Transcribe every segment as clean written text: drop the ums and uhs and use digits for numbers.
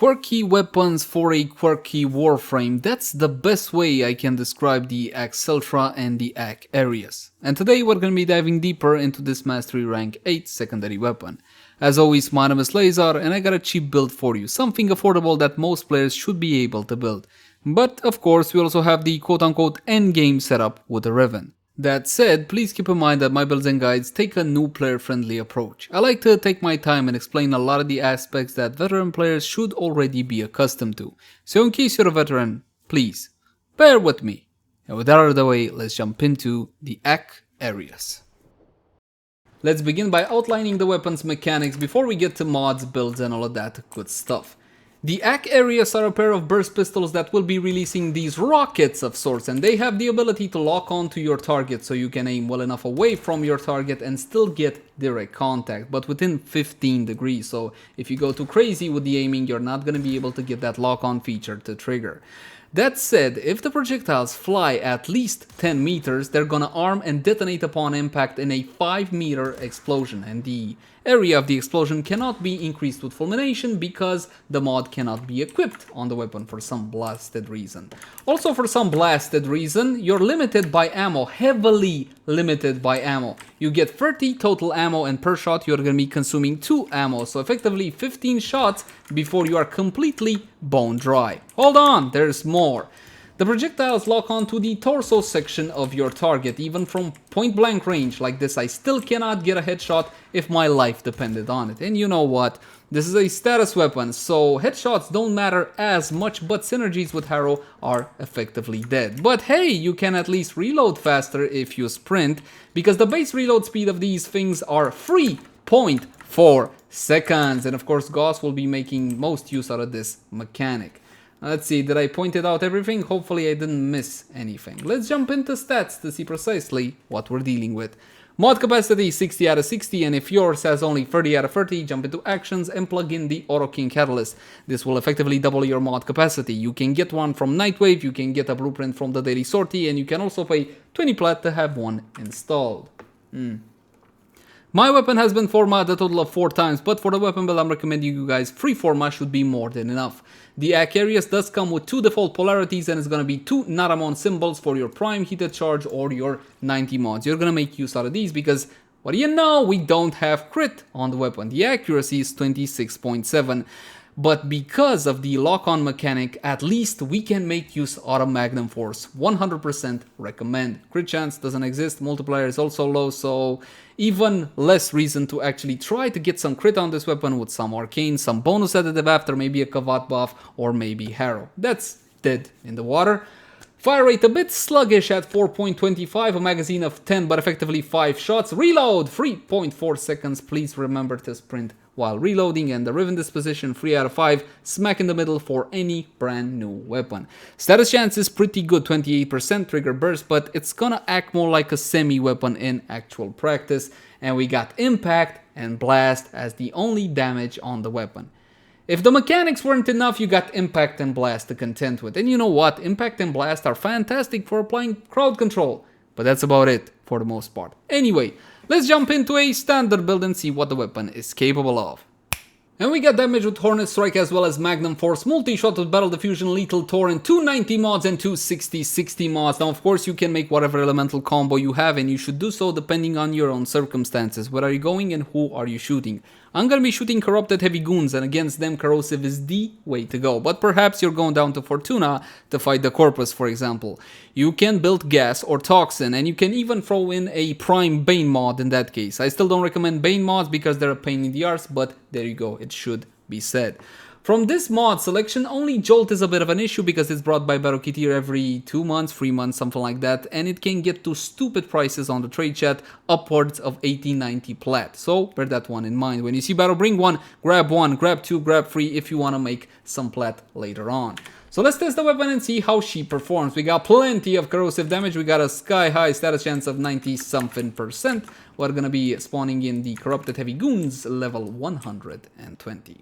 Quirky weapons for a quirky warframe. That's the best way I can describe the Akceltra and the Akarius. And today we're going to be diving deeper into this Mastery Rank 8 secondary weapon. As always, my name is Leyzar and I got a cheap build for you, something affordable that most players should be able to build. But of course we also have the quote-unquote endgame setup with the Riven. That said, please keep in mind that my builds and guides take a new player friendly approach. I like to take my time and explain a lot of the aspects that veteran players should already be accustomed to. So in case you're a veteran, please, bear with me. And with that out of the way, let's jump into the Akarius. Let's begin by outlining the weapon's mechanics before we get to mods, builds and all of that good stuff. The Akarius are a pair of burst pistols that will be releasing these rockets of sorts, and they have the ability to lock on to your target so you can aim well enough away from your target and still get direct contact, but within 15 degrees. So if you go too crazy with the aiming, you're not going to be able to get that lock on feature to trigger. That said, if the projectiles fly at least 10 meters, they're gonna arm and detonate upon impact in a 5-meter explosion, and the area of the explosion cannot be increased with fulmination because the mod cannot be equipped on the weapon for some blasted reason. Also for some blasted reason, you're limited by ammo, heavily limited by ammo. You get 30 total ammo and per shot you're gonna be consuming 2 ammo, so effectively 15 shots before you are completely bone dry. Hold on, there's more. The projectiles lock onto the torso section of your target. Even from point blank range like this, I still cannot get a headshot if my life depended on it. And you know what? This is a status weapon, so headshots don't matter as much, but synergies with Harrow are effectively dead. But hey, you can at least reload faster if you sprint, because the base reload speed of these things are 3.4 seconds. And of course, Gauss will be making most use out of this mechanic. Let's see, did I point it out everything? Hopefully I didn't miss anything. Let's jump into stats to see precisely what we're dealing with. Mod capacity 60 out of 60, and if yours has only 30 out of 30, jump into actions and plug in the Auto King Catalyst. This will effectively double your mod capacity. You can get one from Nightwave, you can get a blueprint from the Daily Sortie, and you can also pay 20 plat to have one installed. My weapon has been formatted a total of 4 times, but for the weapon build I'm recommending you guys 3 format should be more than enough. The Akarius does come with 2 default polarities, and it's gonna be 2 Naramon symbols for your prime heated charge or your 90 mods. You're gonna make use out of these because, what do you know, we don't have crit on the weapon. The accuracy is 26.7. But because of the lock-on mechanic, at least we can make use out of Magnum Force. 100% recommend. Crit chance doesn't exist, multiplier is also low, so even less reason to actually try to get some crit on this weapon with some arcane, some bonus additive after, maybe a Kavat buff, or maybe Harrow. That's dead in the water. Fire rate a bit sluggish at 4.25, a magazine of 10 but effectively 5 shots. Reload 3.4 seconds, please remember to sprint while reloading, and the Riven disposition 3 out of 5, smack in the middle for any brand new weapon. Status chance is pretty good, 28% trigger burst, but it's gonna act more like a semi-weapon in actual practice, and we got impact and blast as the only damage on the weapon. If the mechanics weren't enough, you got impact and blast to contend with, and you know what, impact and blast are fantastic for applying crowd control, but that's about it for the most part. Anyway, let's jump into a standard build and see what the weapon is capable of. And we got damage with Hornet Strike as well as Magnum Force, multi-shot with Battle Diffusion, Lethal Torrent, 290 mods and 260 mods. Now of course you can make whatever elemental combo you have, and you should do so depending on your own circumstances. Where are you going and who are you shooting? I'm gonna be shooting Corrupted Heavy Goons, and against them Corrosive is the way to go. But perhaps you're going down to Fortuna to fight the Corpus, for example. You can build Gas or Toxin, and you can even throw in a Prime Bane mod in that case. I still don't recommend Bane mods because they're a pain in the arse, but there you go, it should be said. From this mod selection, only Jolt is a bit of an issue because it's brought by Battle Kittier every 2 months, 3 months, something like that, and it can get to stupid prices on the trade chat, upwards of 80-90 plat. So bear that one in mind. When you see Battle, bring one, grab 2, grab 3 if you want to make some plat later on. So let's test the weapon and see how she performs. We got plenty of corrosive damage, we got a sky high status chance of 90-something%. We're gonna be spawning in the Corrupted Heavy Goons level 120.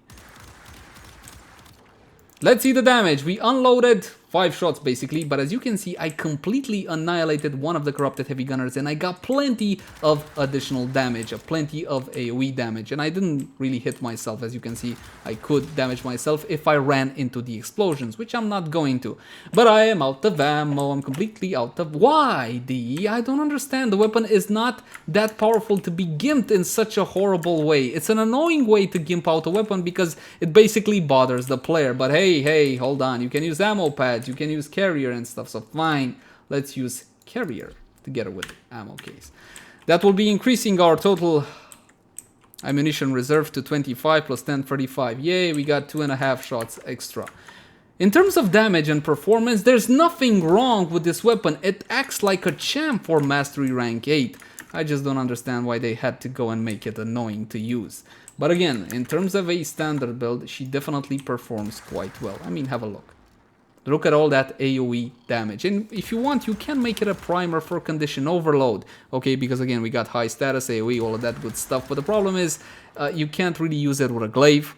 Let's see the damage. We unloaded 5 shots basically, but as you can see, I completely annihilated one of the corrupted heavy gunners and I got plenty of additional damage, plenty of AoE damage, and I didn't really hit myself. As you can see, I could damage myself if I ran into the explosions, which I'm not going to. But I am out of ammo, I'm completely out of... Why, D? I don't understand. The weapon is not that powerful to be gimped in such a horrible way. It's an annoying way to gimp out a weapon because it basically bothers the player. But hey, hold on, you can use ammo pads, you can use carrier and stuff, so fine, let's use carrier together with ammo case. That will be increasing our total ammunition reserve to 25 plus 10, 35. Yay, we got 2.5 shots extra. In terms of damage and performance, there's nothing wrong with this weapon. It acts like a champ for Mastery Rank 8. I just don't understand why they had to go and make it annoying to use. But again, in terms of a standard build, she definitely performs quite well. I mean, have a look. Look at all that AoE damage. And if you want, you can make it a primer for condition overload. Okay, because again, we got high status AoE, all of that good stuff. But the problem is, you can't really use it with a glaive.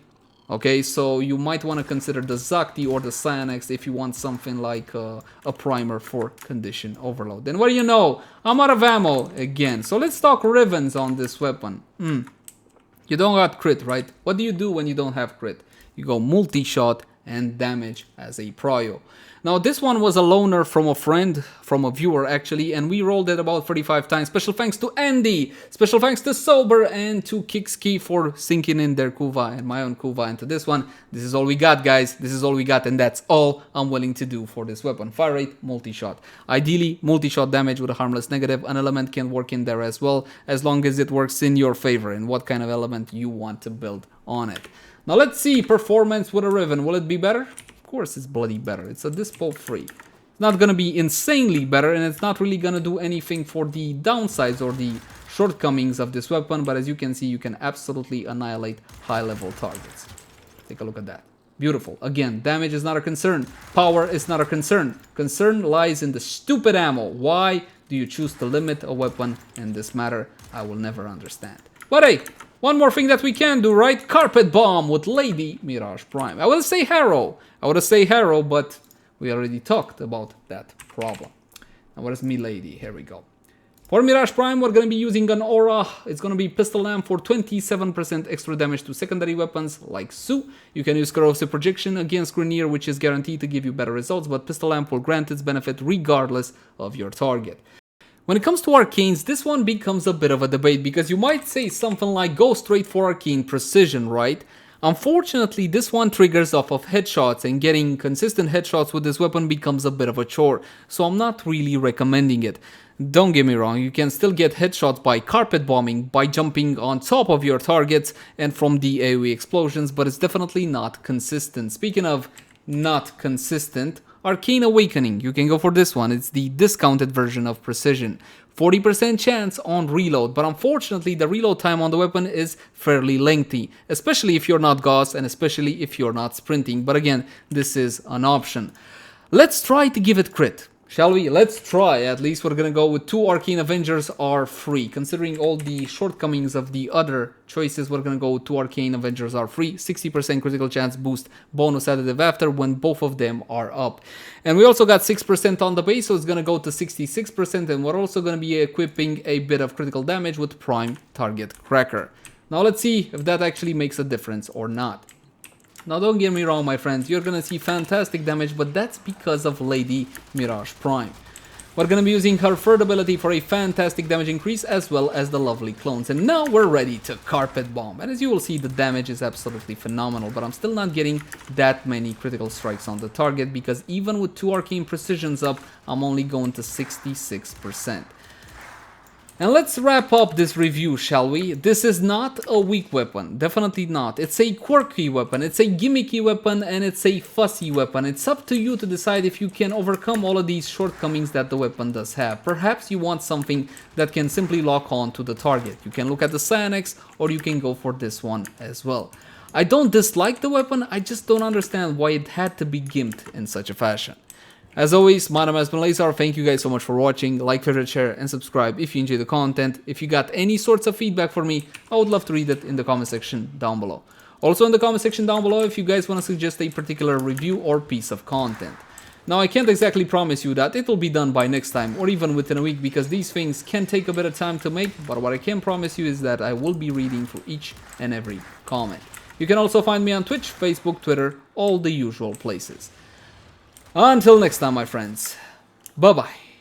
Okay, so you might want to consider the Zakti or the Cyanex if you want something like a primer for condition overload. Then what do you know? I'm out of ammo again. So let's talk Rivens on this weapon. You don't got crit, right? What do you do when you don't have crit? You go multi-shot and damage as a prio. Now this one was a loaner from a friend, from a viewer actually, and we rolled it about 35 times. Special thanks to Andy, special thanks to Sober, and to Kikski for sinking in their Kuva and my own Kuva into this one. This is all we got, guys. This is all we got, and that's all I'm willing to do for this weapon. Fire rate, multi-shot. Ideally, multi-shot damage with a harmless negative. An element can work in there as well, as long as it works in your favor and what kind of element you want to build on it. Now let's see performance with a Riven. Will it be better? Of course it's bloody better. It's a dispo free. It's not gonna be insanely better, and it's not really gonna do anything for the downsides or the shortcomings of this weapon, but as you can see, you can absolutely annihilate high-level targets. Take a look at that. Beautiful. Again, damage is not a concern. Power is not a concern. Concern lies in the stupid ammo. Why do you choose to limit a weapon in this matter? I will never understand. But hey, one more thing that we can do, right? Carpet Bomb with Lady Mirage Prime. I would say Harrow. But we already talked about that problem. Now what is Milady? Here we go. For Mirage Prime, we're going to be using an aura. It's going to be Pistol Lamp for 27% extra damage to secondary weapons like Su. You can use Corrosive Projection against Grenier, which is guaranteed to give you better results, but Pistol Lamp will grant its benefit regardless of your target. When it comes to arcanes, this one becomes a bit of a debate, because you might say something like go straight for arcane precision, right? Unfortunately, this one triggers off of headshots, and getting consistent headshots with this weapon becomes a bit of a chore, so I'm not really recommending it. Don't get me wrong, you can still get headshots by carpet bombing, by jumping on top of your targets and from the AoE explosions, but it's definitely not consistent. Speaking of not consistent, Arcane Awakening, you can go for this one. It's the discounted version of Precision. 40% chance on reload, but unfortunately the reload time on the weapon is fairly lengthy, especially if you're not Gauss and especially if you're not sprinting, but again, this is an option. Let's try to give it crit. Shall we? Let's try. At least we're gonna go with 2 Arcane Avengers are free. Considering all the shortcomings of the other choices, we're gonna go with 2 Arcane Avengers are free. 60% critical chance boost bonus additive after when both of them are up. And we also got 6% on the base, so it's gonna go to 66%, and we're also gonna be equipping a bit of critical damage with Prime Target Cracker. Now let's see if that actually makes a difference or not. Now don't get me wrong, my friends, you're gonna see fantastic damage, but that's because of Lady Mirage Prime. We're gonna be using her third ability for a fantastic damage increase, as well as the lovely clones. And now we're ready to Carpet Bomb. And as you will see, the damage is absolutely phenomenal, but I'm still not getting that many critical strikes on the target, because even with 2 Arcane Precisions up, I'm only going to 66%. And let's wrap up this review, shall we? This is not a weak weapon, definitely not. It's a quirky weapon, it's a gimmicky weapon, and it's a fussy weapon. It's up to you to decide if you can overcome all of these shortcomings that the weapon does have. Perhaps you want something that can simply lock on to the target. You can look at the Cyanex, or you can go for this one as well. I don't dislike the weapon, I just don't understand why it had to be gimped in such a fashion. As always, my name has been Leyzar. Thank you guys so much for watching. Like, favorite, share, and subscribe if you enjoy the content. If you got any sorts of feedback for me, I would love to read it in the comment section down below. Also in the comment section down below if you guys want to suggest a particular review or piece of content. Now I can't exactly promise you that it will be done by next time or even within a week, because these things can take a bit of time to make, but what I can promise you is that I will be reading through each and every comment. You can also find me on Twitch, Facebook, Twitter, all the usual places. Until next time, my friends, bye bye.